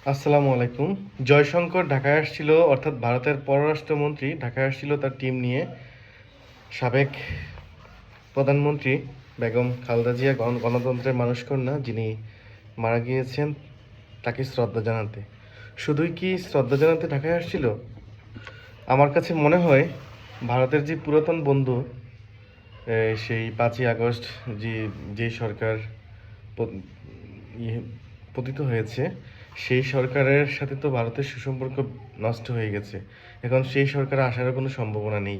আসসালামু আলাইকুম। জয়শঙ্কর ঢাকায় আসছিল, অর্থাৎ ভারতের পররাষ্ট্রমন্ত্রী ঢাকায় আসছিল তার টিম নিয়ে। সাবেক প্রধানমন্ত্রী বেগম খালেদা জিয়া গণতন্ত্রের মানুষকন্যা, যিনি মারা গিয়েছেন, তাকে শ্রদ্ধা জানাতে। শুধুই কি শ্রদ্ধা জানাতে ঢাকায় আসছিল? আমার কাছে মনে হয় ভারতের যে পুরাতন বন্ধু, সেই 5ই আগস্ট যে যেই সরকার প- পতিত হয়েছে, সেই সরকারের সাথে তো ভারতের সুসম্পর্ক নষ্ট হয়ে গেছে। এখন সেই সরকার আসারও কোনো সম্ভাবনা নেই।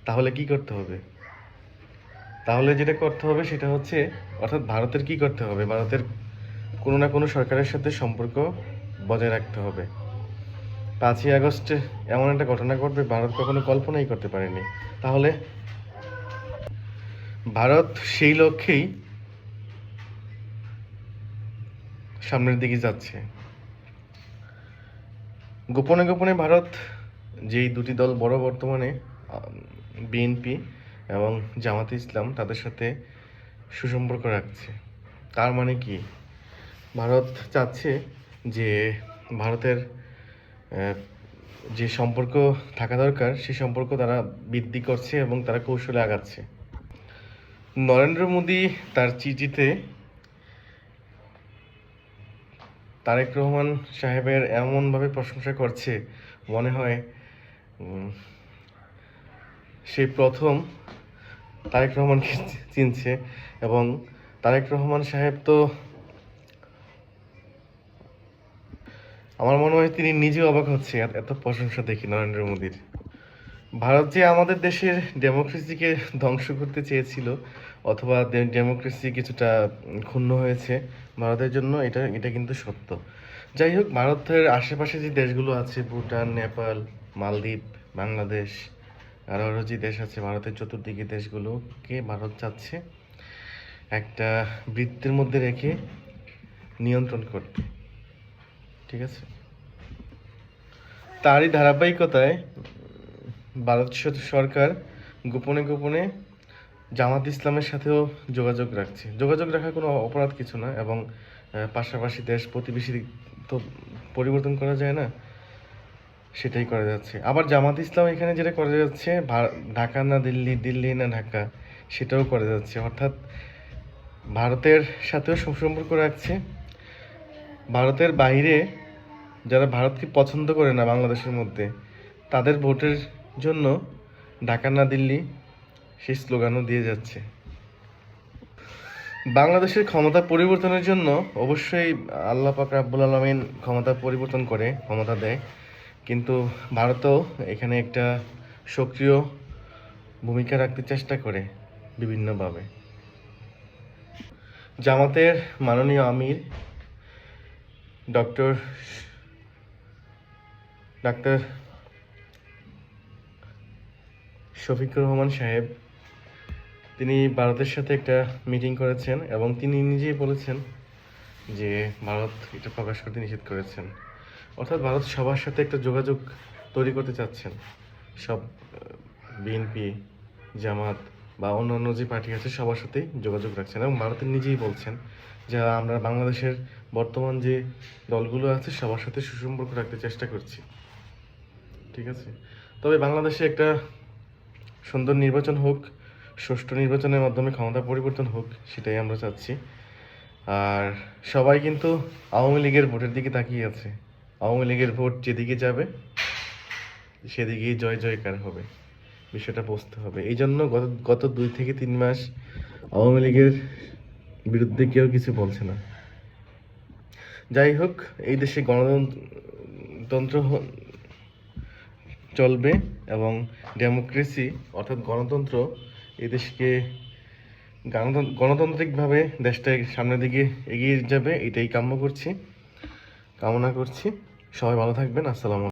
তাহলে কি করতে হবে? তাহলে যেটা করতে হবে সেটা হচ্ছে, অর্থাৎ ভারতের কি করতে হবে, ভারতের কোনো না কোনো সরকারের সাথে সম্পর্ক বজায় রাখতে হবে। 5ই আগস্টে এমন একটা ঘটনা ঘটবে ভারত কখনো কল্পনাই করতে পারেনি। তাহলে ভারত সেই লক্ষ্যেই সামনের দিকে যাচ্ছে। গোপনে গোপনে ভারত যেই দুটি দল বড় বর্তমানে, বিএনপি এবং জামাতে ইসলাম, তাদের সাথে সুসম্পর্ক রাখছে। তার মানে কি? ভারত চাচ্ছে যে ভারতের আহ, যে সম্পর্ক থাকা দরকার সেই সম্পর্ক তারা বৃদ্ধি করছে এবং তারা কৌশলে আগাচ্ছে। নরেন্দ্র মোদী তার চিঠিতে তারেক রহমান সাহেবের এমনভাবে প্রশংসা করছে, মনে হয় সে প্রথম তারেক রহমানকে চিনছে। এবং তারেক রহমান সাহেব তো, আমার মনে হয় তিনি নিজেও অবাক হচ্ছে এত প্রশংসা দেখি নরেন্দ্র মোদীর। ভারত যে আমাদের দেশের ডেমোক্রেসিকে ধ্বংস করতে চেয়েছিল, অথবা ডেমোক্রেসি কিছুটা ক্ষুণ্ণ হয়েছে ভারতের জন্য, এটা এটা কিন্তু সত্য। যাই হোক, ভারতের আশেপাশে যে দেশগুলো আছে, ভুটান, নেপাল, মালদ্বীপ, বাংলাদেশ, আরও আরও যে দেশ আছে ভারতের চতুর্দিকে, দেশগুলোকে ভারত চাচ্ছে একটা বৃত্তের মধ্যে রেখে নিয়ন্ত্রণ করতে। ঠিক আছে? তারই ধারাবাহিকতায় ভারত সরকার গোপনে গোপনে জামাত ইসলামের সাথেও যোগাযোগ রাখছে। যোগাযোগ রাখা কোনো অপরাধ কিছু না, এবং পাশাপাশি দেশ প্রতিবেশী তো পরিবর্তন করা যায় না, সেটাই করা যাচ্ছে। আবার জামাত ইসলাম এখানে যেটা করা যাচ্ছে, ঢাকা না দিল্লি, দিল্লি না ঢাকা, সেটাও করা যাচ্ছে। অর্থাৎ ভারতের সাথেও সুসম্পর্ক রাখছে। ভারতের বাইরে যারা ভারতকে পছন্দ করে না বাংলাদেশের মধ্যে, তাদের ভোটের জন্য ঢাকা না দিল্লি সেই স্লোগানও দিয়ে যাচ্ছে। বাংলাদেশের ক্ষমতা পরিবর্তনের জন্য অবশ্যই আল্লাহ পাক রাব্বুল আলামিন ক্ষমতা পরিবর্তন করে, ক্ষমতা দেয়, কিন্তু ভারতও এখানে একটা সক্রিয় ভূমিকা রাখতে চেষ্টা করে বিভিন্নভাবে। জামাতের মাননীয় আমির ডক্টর ডাক্তার শফিকুর রহমান সাহেব, তিনি ভারতের সাথে একটা মিটিং করেছেন এবং তিনি নিজেই বলেছেন যে ভারত এটা প্রকাশ করতে নিষেধ করেছেন। অর্থাৎ ভারত সবার সাথে একটা যোগাযোগ তৈরি করতে চাচ্ছেন। সব বিএনপি, জামাত বা অন্যান্য যে পার্টি আছে সবার সাথেই যোগাযোগ রাখছেন, এবং ভারতের নিজেই বলছেন যে আমরা বাংলাদেশের বর্তমান যে দলগুলো আছে সবার সাথে সুসম্পর্ক রাখতে চেষ্টা করছি। ঠিক আছে? তবে বাংলাদেশে একটা সুন্দর নির্বাচন হোক, সুষ্ঠু নির্বাচনের মাধ্যমে ক্ষমতা পরিবর্তন হোক, সেটাই আমরা চাচ্ছি। আর সবাই কিন্তু আওয়ামী লীগের ভোটের দিকে তাকিয়ে আছে। আওয়ামী লীগের ভোট যেদিকে যাবে সেদিকেই জয় জয়কার হবে। বিষয়টা বুঝতে হবে। এই জন্য গত গত 2 থেকে 3 মাস আওয়ামী লীগের বিরুদ্ধে কেউ কিছু বলছে না। যাই হোক, এই দেশে গণতন্ত্র চলবে, এবং ডেমোক্রেসি অর্থাৎ গণতন্ত্র এই দেশকে গণতান্ত্রিকভাবে দেশটা সামনের দিকে এগিয়ে যাবে, এটাই কামনা করছি। সবাই ভালো থাকবেন। আসসালামু আলাইকুম।